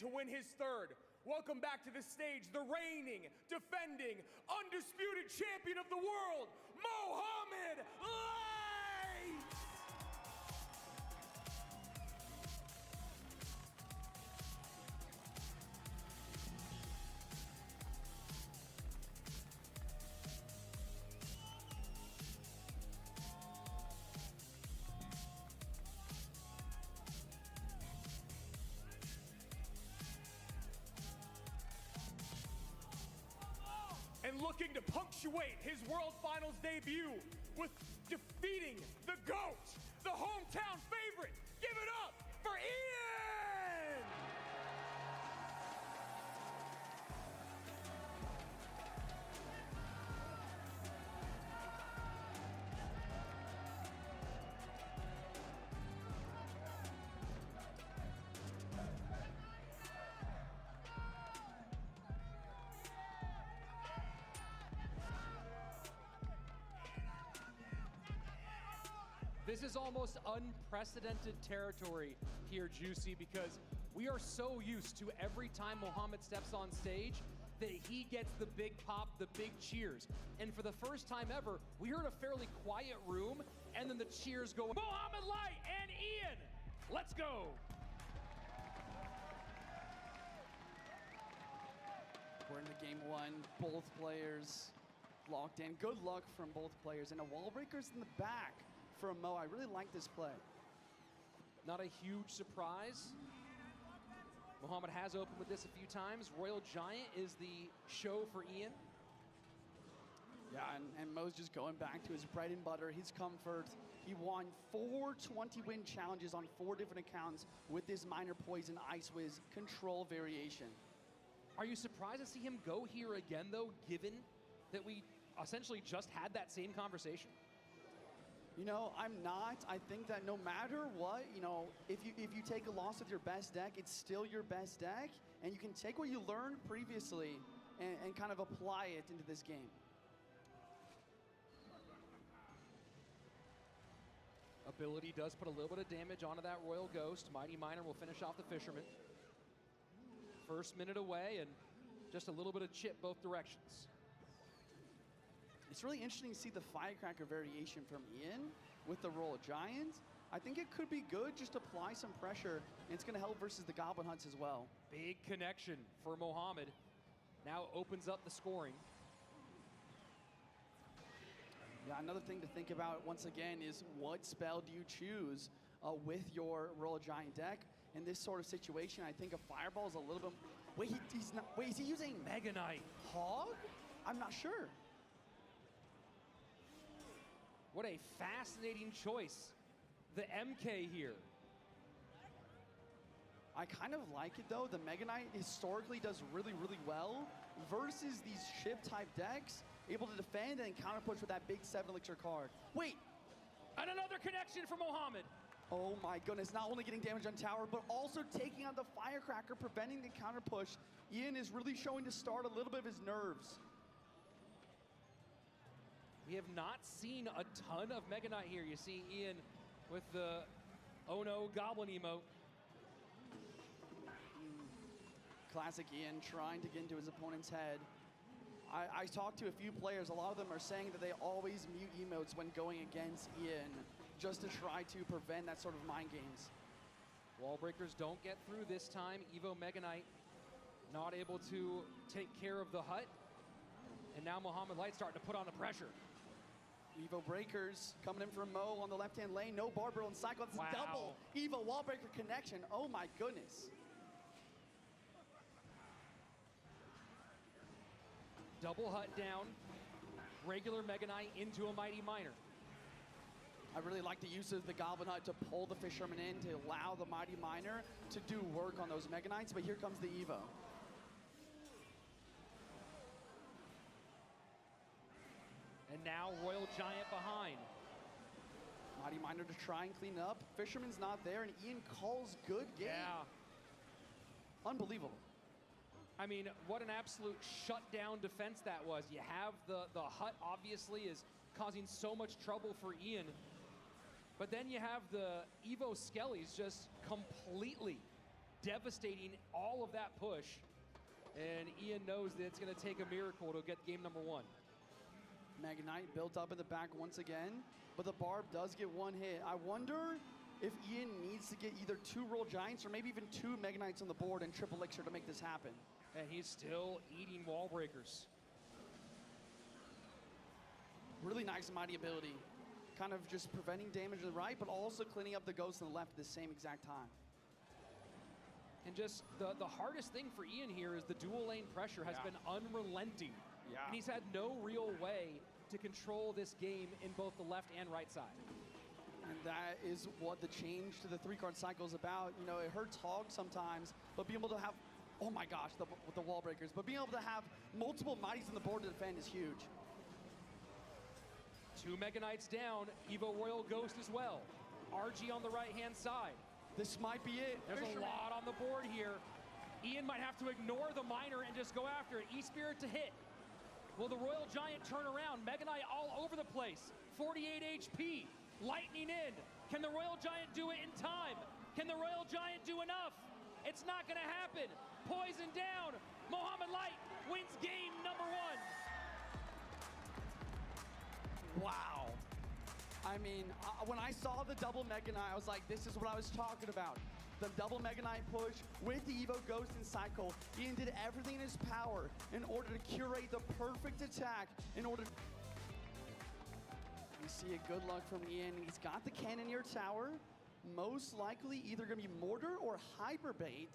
to win his third. Welcome back to the stage, the reigning, defending, undisputed champion of the world, Mohamed Light! And looking to punctuate his World Finals debut with defeating the GOAT, the hometown favorite. Give it up for Ian! This is almost unprecedented territory here, Juicy, because we are so used to every time Mohamed steps on stage that he gets the big pop, the big cheers. And for the first time ever, we heard a fairly quiet room, and then the cheers go, Mohamed Light and Ian, let's go. We're into game one, both players locked in. Good luck from both players, and a wall breaker's in the back from Mo. I really like this play. Not a huge surprise. Mohamed has opened with this a few times. Royal Giant is the show for Ian. Yeah, and Mo's just going back to his bread and butter, his comfort. He won 4 20-win challenges on 4 different accounts with this Minor Poison Ice Wiz control variation. Are you surprised to see him go here again, though, given that we essentially just had that same conversation? You know, I'm not. I think that no matter what, you know, if you take a loss with your best deck, it's still your best deck, and you can take what you learned previously and kind of apply it into this game. Ability does put a little bit of damage onto that Royal Ghost. Mighty Miner will finish off the Fisherman. First minute away, and just a little bit of chip both directions. It's really interesting to see the Firecracker variation from Ian with the Royal Giant. I think it could be good, just apply some pressure, and it's going to help versus the Goblin Hunts as well. Big connection for Mohamed. Now opens up the scoring. Yeah, another thing to think about once again is what spell do you choose with your Royal Giant deck? In this sort of situation, I think a Fireball is a little bit... Wait, he's not... Wait, is he using Mega Knight? Hog? I'm not sure. What a fascinating choice. The MK here. I kind of like it though. The Mega Knight historically does really, really well versus these ship-type decks, able to defend and counter push with that big 7-elixir card. Wait! And another connection for Mohamed. Oh my goodness, not only getting damage on tower, but also taking out the Firecracker, preventing the counter push. Ian is really showing to start a little bit of his nerves. We have not seen a ton of Mega Knight here. You see Ian with the oh no Goblin emote. Classic Ian trying to get into his opponent's head. I talked to a few players. A lot of them are saying that they always mute emotes when going against Ian, just to try to prevent that sort of mind games. Wall breakers don't get through this time. Evo Mega Knight not able to take care of the hut. And now Mohamed Light starting to put on the pressure. Evo breakers coming in from Mo on the left-hand lane. No Barbaro and Cycle. That's wow. Double Evo wall breaker connection. Oh my goodness. Double hut down. Regular Mega Knight into a Mighty Miner. I really like the use of the Goblin Hut to pull the Fisherman in to allow the Mighty Miner to do work on those Mega Knights, but here comes the Evo. And now Royal Giant behind. Mighty Miner to try and clean up. Fisherman's not there, and Ian calls good game. Yeah. Unbelievable. I mean, what an absolute shutdown defense that was. You have the hut obviously is causing so much trouble for Ian. But then you have the Evo Skellies just completely devastating all of that push. And Ian knows that it's going to take a miracle to get game number 1. Mega Knight built up in the back once again, but the Barb does get one hit. I wonder if Ian needs to get either 2 Royal Giants or maybe even 2 Mega Knights on the board and triple elixir to make this happen. And he's still eating wall breakers. Really nice mighty ability. Kind of just preventing damage to the right, but also cleaning up the ghost on the left at the same exact time. And just the hardest thing for Ian here is the dual lane pressure has been unrelenting. Yeah. And he's had no real way to control this game in both the left and right side. And that is what the change to the 3-card cycle is about. You know, it hurts Hog sometimes, but being able to have, oh my gosh, with the wall breakers, but being able to have multiple mighties on the board to defend is huge. 2 Mega Knights down, Evo Royal Ghost as well. RG on the right-hand side. This might be it. There's a lot on the board here. Ian might have to ignore the miner and just go after it. E-Spirit to hit. Will the Royal Giant turn around? Mega Knight all over the place. 48 HP. Lightning in. Can the Royal Giant do it in time? Can the Royal Giant do enough? It's not going to happen. Poison down. Mohamed Light wins game number 1. Wow. I mean, when I saw the double Mega Knight, I was like, this is what I was talking about. The double Mega Knight push with the Evo Ghost and Cycle. Ian did everything in his power in order to curate the perfect attack in order. You see a good luck from Ian. He's got the Cannoneer Tower. Most likely either going to be Mortar or Hyperbait,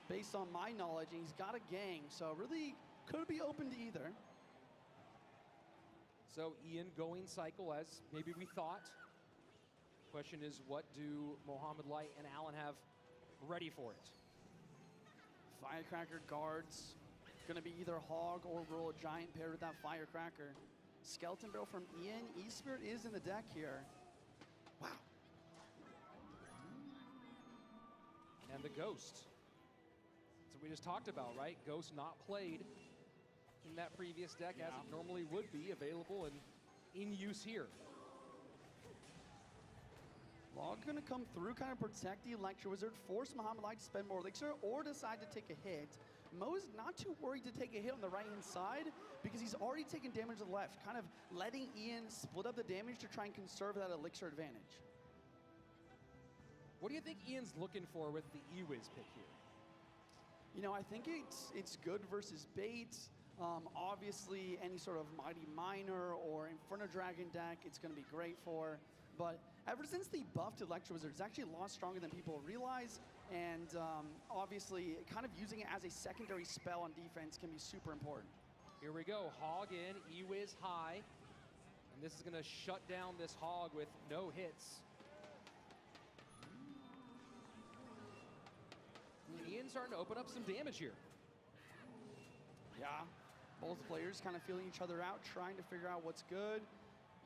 based on my knowledge. And he's got a gang, so really could be open to either. So Ian going Cycle as maybe we thought. Question is, what do Mohamed Light and Allen have ready for it? Firecracker guards. Going to be either Hog or Royal Giant paired with that Firecracker. Skeleton Barrel from Ian. E-Spirit is in the deck here. Wow. And the Ghost. That's what we just talked about, right? Ghost not played in that previous deck as it normally would be, available and in use here. Log gonna come through, kind of protect the Electro Wizard, force Mohamed Light to spend more elixir, or decide to take a hit. Mo is not too worried to take a hit on the right-hand side because he's already taken damage to the left, kind of letting Ian split up the damage to try and conserve that elixir advantage. What do you think Ian's looking for with the E-Wiz pick here? You know, I think it's good versus bait. Obviously, any sort of Mighty Miner or Inferno Dragon deck, it's going to be great for. But ever since the buffed Electro Wizard, it's actually a lot stronger than people realize. And obviously, kind of using it as a secondary spell on defense can be super important. Here we go. Hog in, E-Wiz high. And this is going to shut down this Hog with no hits. And Ian's starting to open up some damage here. Yeah. Both players kind of feeling each other out, trying to figure out what's good.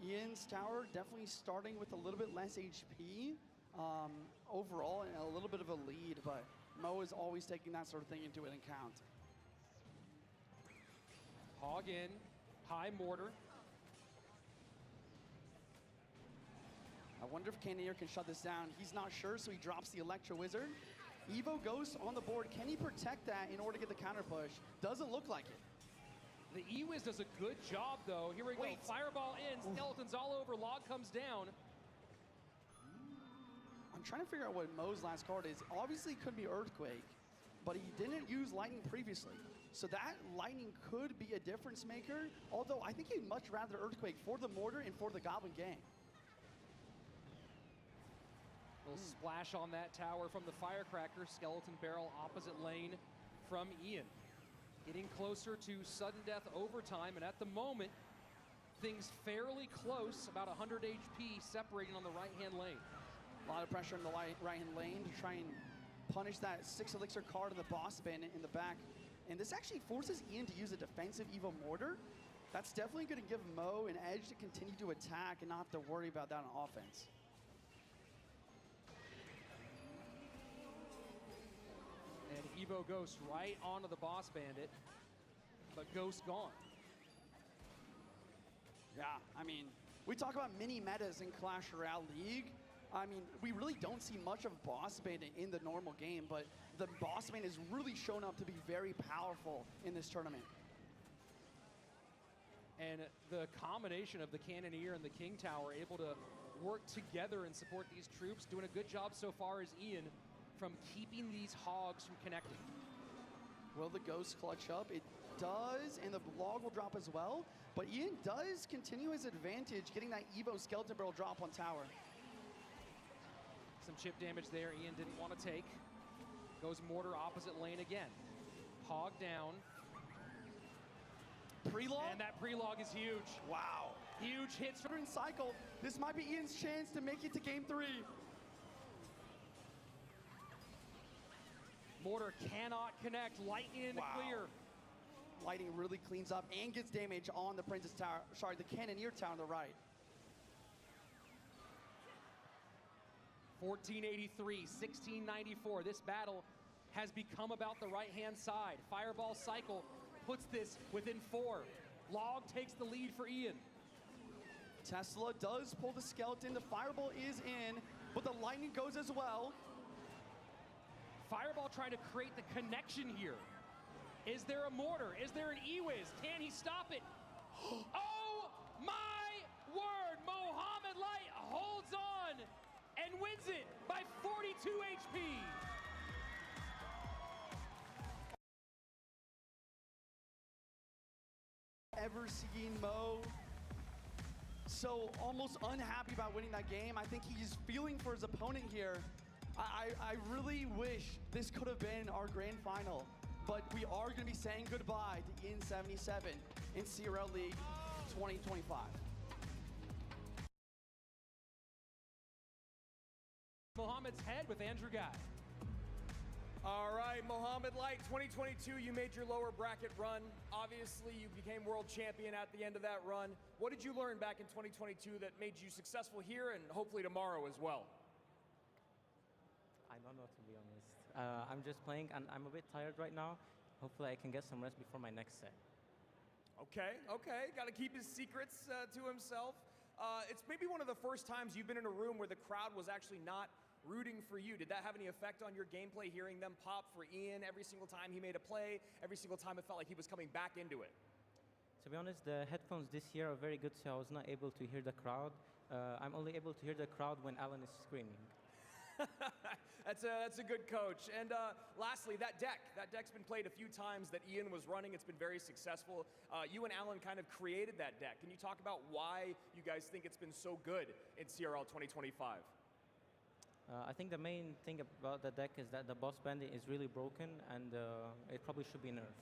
Ian's tower definitely starting with a little bit less HP overall and a little bit of a lead, but Mo is always taking that sort of thing into an account. Hog in, high mortar. I wonder if Cannoneer can shut this down. He's not sure, so he drops the Electro Wizard. Evo Ghost on the board. Can he protect that in order to get the counter push? Doesn't look like it. The E-Wiz does a good job, though. Here we go. Fireball in. Skeletons all over. Log comes down. I'm trying to figure out what Mo's last card is. Obviously, it could be Earthquake, but he didn't use Lightning previously. So that Lightning could be a difference maker, although I think he'd much rather Earthquake for the Mortar and for the Goblin Gang. Little splash on that tower from the Firecracker. Skeleton Barrel opposite lane from Ian. Getting closer to sudden death overtime, and at the moment, things fairly close, about 100 HP separating on the right-hand lane. A lot of pressure in the right-hand lane to try and punish that 6 elixir card of the Boss Bandit in the back. And this actually forces Ian to use a defensive Evo Mortar. That's definitely going to give Mo an edge to continue to attack and not have to worry about that on offense. And Evo Ghost right onto the Boss Bandit, but Ghost gone. Yeah, I mean, we talk about mini metas in Clash Royale League. I mean, we really don't see much of boss bane in the normal game, but the boss bane has really shown up to be very powerful in this tournament. And the combination of the Cannoneer and the King Tower able to work together and support these troops, doing a good job so far as Ian from keeping these hogs from connecting. Will the Ghost clutch up? It does, and the log will drop as well, but Ian does continue his advantage, getting that Evo Skeleton Barrel drop on tower. Some chip damage there Ian didn't want to take. Goes Mortar opposite lane again. Hog down. Pre-log? And that pre-log is huge. Wow. Huge hits from cycle. This might be Ian's chance to make it to game 3. Mortar cannot connect. Lightning in the clear. Lightning really cleans up and gets damage on the Princess Tower. Sorry, the Cannoneer Tower on the right. 1483, 1694. This battle has become about the right-hand side. Fireball cycle puts this within 4. Log takes the lead for Ian. Tesla does pull the skeleton. The fireball is in, but the lightning goes as well. Fireball trying to create the connection here. Is there a mortar? Is there an E-Wiz? Can he stop it? Oh my word! Mohamed Light holds on and wins it by 42 HP. Ever seen Mo so almost unhappy about winning that game. I think he's feeling for his opponent here. I really wish this could have been our grand final, but we are going to be saying goodbye to Ian77 in CRL League 2025. Mohamed's head with Andrew Guy. All right, Mohamed Light, 2022, you made your lower bracket run. Obviously, you became world champion at the end of that run. What did you learn back in 2022 that made you successful here and hopefully tomorrow as well? I don't know, to be honest. I'm just playing, and I'm a bit tired right now. Hopefully, I can get some rest before my next set. Okay, got to keep his secrets to himself. It's maybe one of the first times you've been in a room where the crowd was actually not rooting for you. Did that have any effect on your gameplay, hearing them pop for Ian every single time he made a play, every single time it felt like he was coming back into it? To be honest, the headphones this year are very good, so I was not able to hear the crowd. I'm only able to hear the crowd when Alan is screaming. That's a good coach. And lastly, that deck's been played a few times that Ian was running. It's been very successful. You and Alan kind of created that deck. Can you talk about why you guys think it's been so good in CRL 2025? I think the main thing about the deck is that the boss bandit is really broken, and it probably should be nerfed.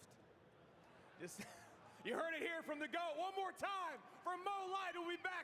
You heard it here from the GOAT. One more time for Mo Light, who'll be back